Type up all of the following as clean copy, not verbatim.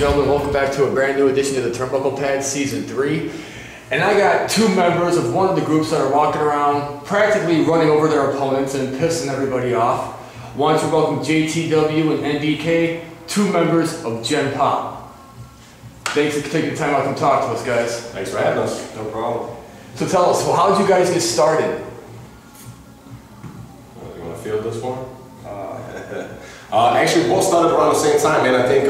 gentlemen, welcome back to a brand new edition of the Turnbuckle Pad Season 3. And I got two members of one of the groups that are walking around practically running over their opponents and pissing everybody off. Want to welcome JTW and NBK, two members of Gen Pop. Thanks for taking the time out to come talk to us, guys. Thanks for having us. No problem. So tell us, well, how did you guys get started? You want to field this one? Actually, we both started around the same time, man. I think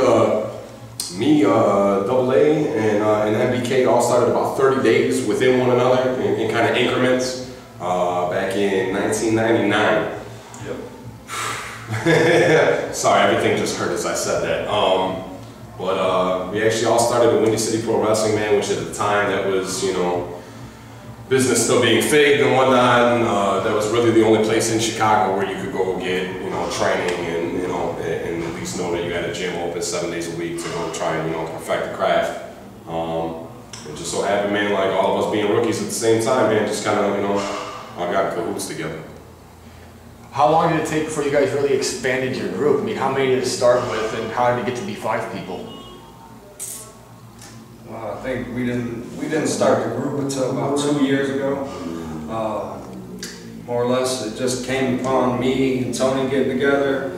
me, Double A, and NBK all started about 30 days within one another in kind of increments back in 1999. Yep. Sorry, everything just hurt as I said that. But we actually all started at Windy City Pro Wrestling, man, which at the time that was, you know, business still being fake and whatnot. And, that was really the only place in Chicago where you could go get, you know, training and, you know, and at least know that you had a gym open 7 days a week to go try and, you know, perfect the craft. It just so happened, man, like all of us being rookies at the same time, man, just kind of, you know, all got in cahoots together. How long did it take before you guys really expanded your group? I mean, how many did it start with, and how did it get to be 5 people? I think we didn't start the group until about 2 years ago. More or less, it just came upon me and Tony getting together.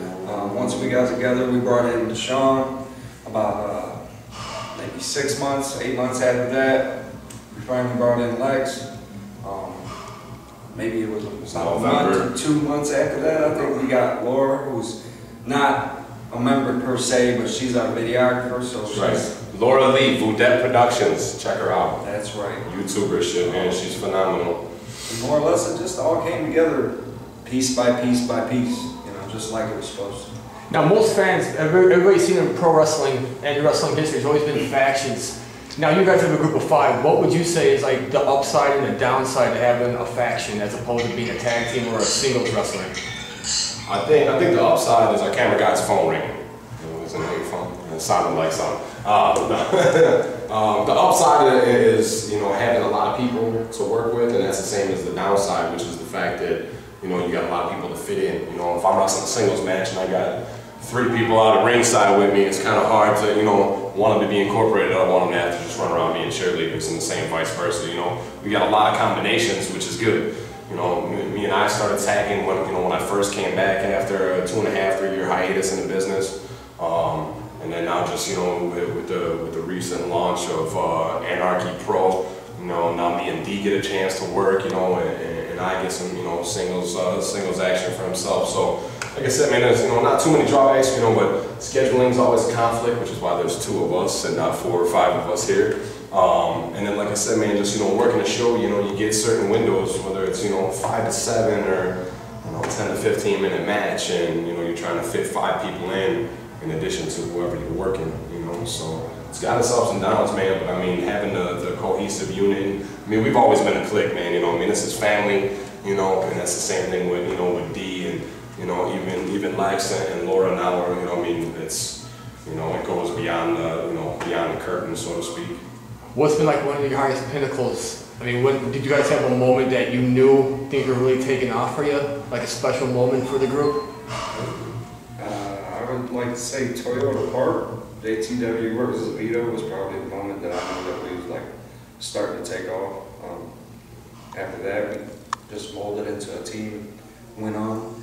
Once we got together, we brought in Deshaun. About maybe 6 months, 8 months after that, we finally brought in Lex. Maybe it was about a month or 2 months after that, I think we got Laura, who's not a member per se, but she's our videographer, so she's... Right. Laura Lee, Voudette Productions, check her out. That's right. YouTuber shit, man, she's phenomenal. And more or less, it just all came together piece by piece by piece, you know, just like it was supposed to. Now, most fans, everybody's seen in pro wrestling and wrestling history, there's always been factions. Now, you guys have a group of 5. What would you say is like the upside and the downside to having a faction as opposed to being a tag team or a singles wrestler? I think the upside is our camera guy's phone ringing. It was an A phone. It sounded like something. The upside is, you know, having a lot of people to work with, and that's the same as the downside, which is the fact that, you know, you got a lot of people to fit in. You know, if I'm wrestling a singles match and I got 3 people out of ringside with me, it's kind of hard to, you know, want them to be incorporated. I don't want them to have to just run around being cheerleaders, and the same vice versa. You know, we got a lot of combinations, which is good. You know, me and I started tagging when, you know, when I first came back after a 2.5, 3 year hiatus in the business. And then now just, you know, with the recent launch of Anarchy Pro, you know, now me and D get a chance to work, you know, and I get some, you know, singles action for himself. So, like I said, man, there's, you know, not too many drawbacks, you know, but scheduling is always a conflict, which is why there's 2 of us and not 4 or 5 of us here. And then, like I said, man, just, you know, working a show, you know, you get certain windows, whether it's, you know, 5 to 7 or, you know, 10 to 15 minute match, and, you know, you're trying to fit 5 people in addition to whoever you're working, you know, so it's got its ups and downs, man, but I mean, having the cohesive unit, I mean, we've always been a clique, man, you know, I mean, this is family, you know, and that's the same thing with, you know, with D and, you know, even Lex and Laura now, or, you know, I mean, it's, you know, it goes beyond the, you know, beyond the curtain, so to speak. What's been like one of your highest pinnacles? I mean, did you guys have a moment that you knew things were really taking off for you? Like a special moment for the group? I would like to say Toyota Park, JTW versus Vito was probably the moment that I knew that we was like starting to take off. After that, we just molded into a team, went on.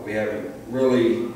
We haven't really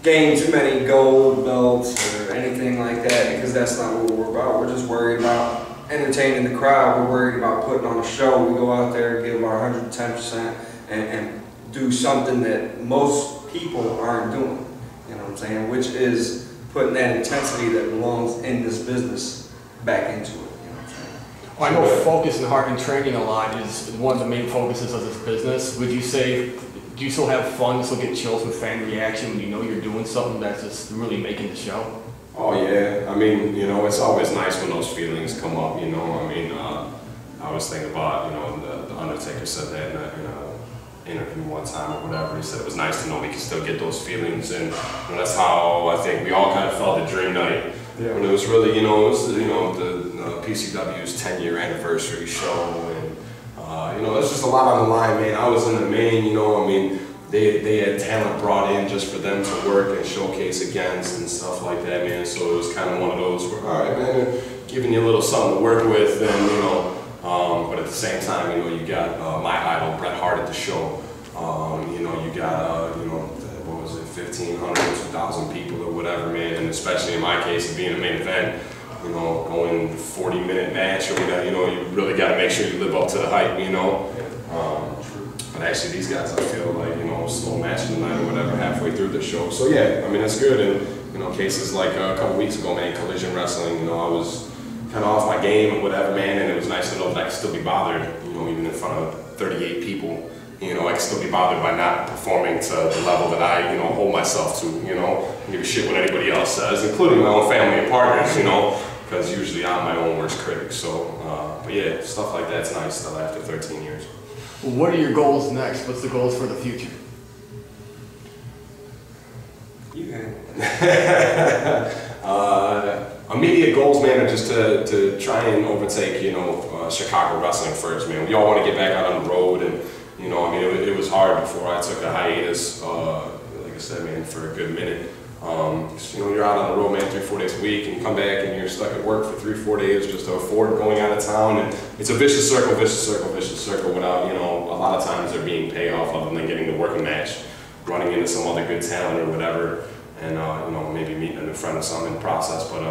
gained too many gold belts or anything like that, because that's not what we're about. We're just worried about entertaining the crowd. We're worried about putting on a show. We go out there, give our 110%, and do something that most people aren't doing, you know what I'm saying, which is putting that intensity that belongs in this business back into it, you know what I'm saying. Well, I know focus and heart and training a lot is one of the main focuses of this business. Would you say, do you still have fun, still get chills from fan reaction when you know you're doing something that's just really making the show? Oh yeah, I mean, you know, it's always nice when those feelings come up, you know, I mean, I always think about, you know, the Undertaker said that in a interview one time or whatever. He said it was nice to know we could still get those feelings, and, you know, that's how I think we all kind of felt at Dream Night. Yeah. When it was really, you know, it was, you know, the PCW's 10-year anniversary show, and you know, there's just a lot on the line, man. I was in the main, you know, I mean, they had talent brought in just for them to work and showcase against and stuff like that, man. So it was kind of one of those where, all right, man, they're giving you a little something to work with, and you know, but at the same time, you know, you got my idol Bret Hart at the show. You know, you got you know, what was it, 1,500, 2,000 people or whatever, man. And especially in my case, of being a main event, you know, going 40-minute match or whatever, you know, you really got to make sure you live up to the hype, you know. But actually, these guys, I feel like, you know, slow match tonight or whatever, halfway through the show. So yeah, I mean, that's good. And you know, cases like a couple weeks ago, man, Collision Wrestling, you know, I was kind of off my game or whatever, man, and it was nice to know that I could still be bothered, you know, even in front of 38 people. You know, I can still be bothered by not performing to the level that I, you know, hold myself to, you know. I don't give a shit what anybody else says, including my own family and partners, you know, because usually I'm my own worst critic. So, but yeah, stuff like that's nice still after 13 years. Well, what are your goals next? What's the goals for the future? Immediate goals, man, are just to try and overtake, you know, Chicago wrestling first, man. We all want to get back out on the road, and you know, I mean, it was hard before I took a hiatus, like I said, man, for a good minute. You know, you're out on the road, man, 3-4 days a week, and you come back and you're stuck at work for 3-4 days just to afford going out of town, and it's a vicious circle without, you know, a lot of times there being payoff other than getting the working match, running into some other good talent or whatever, and, you know, maybe meeting a new friend or something in the process, but,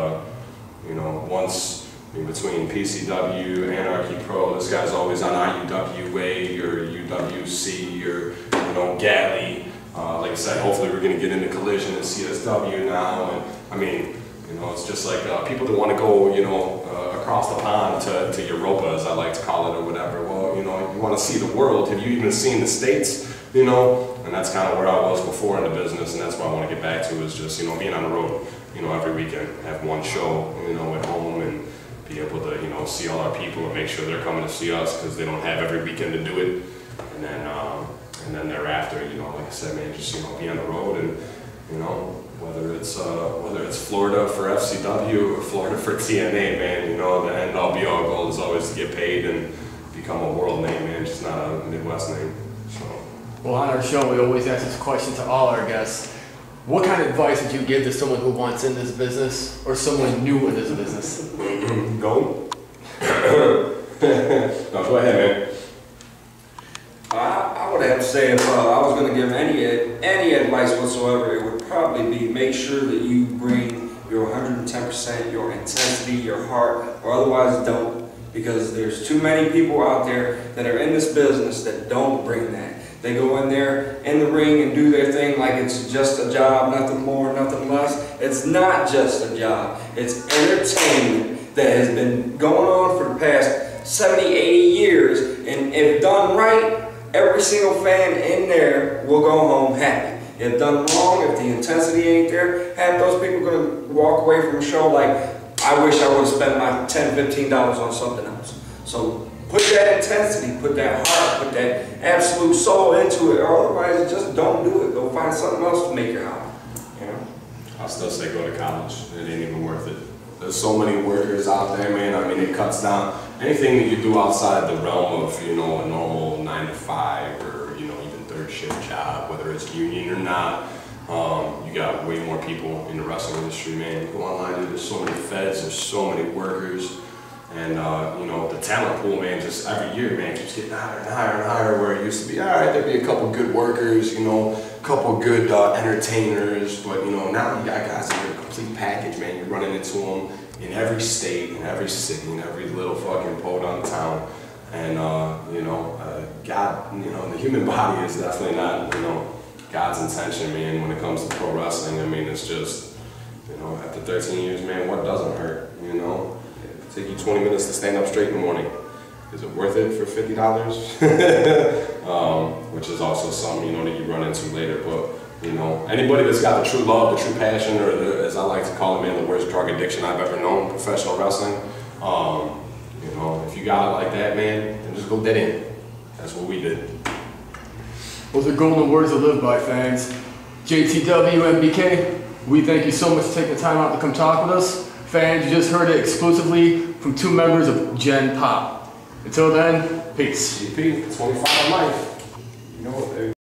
you know, once in between PCW, Anarchy Pro, this guy's always on IUWA or UWC or, you know, Galley. Like I said, hopefully we're going to get into Collision and CSW now, and I mean, you know, it's just like people that want to go, you know, across the pond to Europa, as I like to call it, or whatever. Well, you know, you want to see the world. Have you even seen the States? You know, and that's kind of where I was before in the business, and that's what I want to get back to, is just, you know, being on the road, you know, every weekend, have one show, you know, at home, and be able to, you know, see all our people and make sure they're coming to see us, because they don't have every weekend to do it. And then thereafter, you know, like I said, man, just, you know, be on the road, and, you know, whether it's Florida for FCW or Florida for TNA, man, you know, the end all be all goal is always to get paid and become a world name, man, just not a Midwest name. So. Well, on our show, we always ask this question to all our guests. What kind of advice would you give to someone who wants in this business, or someone new in this business? Go. No, go ahead, man. I would have to say, if I was going to give any advice whatsoever, it would probably be make sure that you bring your 110%, your intensity, your heart, or otherwise don't. Because there's too many people out there that are in this business that don't bring that. They go in there in the ring and do their thing like it's just a job, nothing more, nothing less. It's not just a job. It's entertainment that has been going on for the past 70, 80 years, and if done right, every single fan in there will go home happy. If done wrong, if the intensity ain't there, half those people are going to walk away from the show like, I wish I would have spent my $10, $15 on something else. So put that intensity, put that heart, put that absolute soul into it, or otherwise just don't do it. Go find something else to make your hobby. You know? I'll still say go to college. It ain't even worth it. There's so many workers out there, man. I mean, it cuts down anything that you do outside the realm of, you know, a normal 9 to 5 or, you know, even third shift job, whether it's union or not. You got way more people in the wrestling industry, man. You go online, there's so many feds, there's so many workers, and you know, the talent pool, man, just every year, man, keeps getting higher and higher and higher. Where it used to be, all right, there'd be a couple good workers, you know, a couple good entertainers, but you know, now you got guys that are a complete package, man. You're running into them in every state, in every city, in every little fucking podunk town, and you know, God, you know, the human body is definitely not, you know, God's intention, man, when it comes to pro wrestling. I mean, it's just, you know, after 13 years, man, what doesn't hurt, you know? It'll take you 20 minutes to stand up straight in the morning. Is it worth it for $50? Which is also something, you know, that you run into later. But, you know, anybody that's got the true love, the true passion, or the, as I like to call it, man, the worst drug addiction I've ever known, professional wrestling, you know, if you got it like that, man, then just go dead in. That's what we did. Those are golden words to live by, fans. JTW, NBK, we thank you so much for taking the time out to come talk with us. Fans, you just heard it exclusively from two members of Gen Pop. Until then, peace. GP, 25 life. You know what, baby.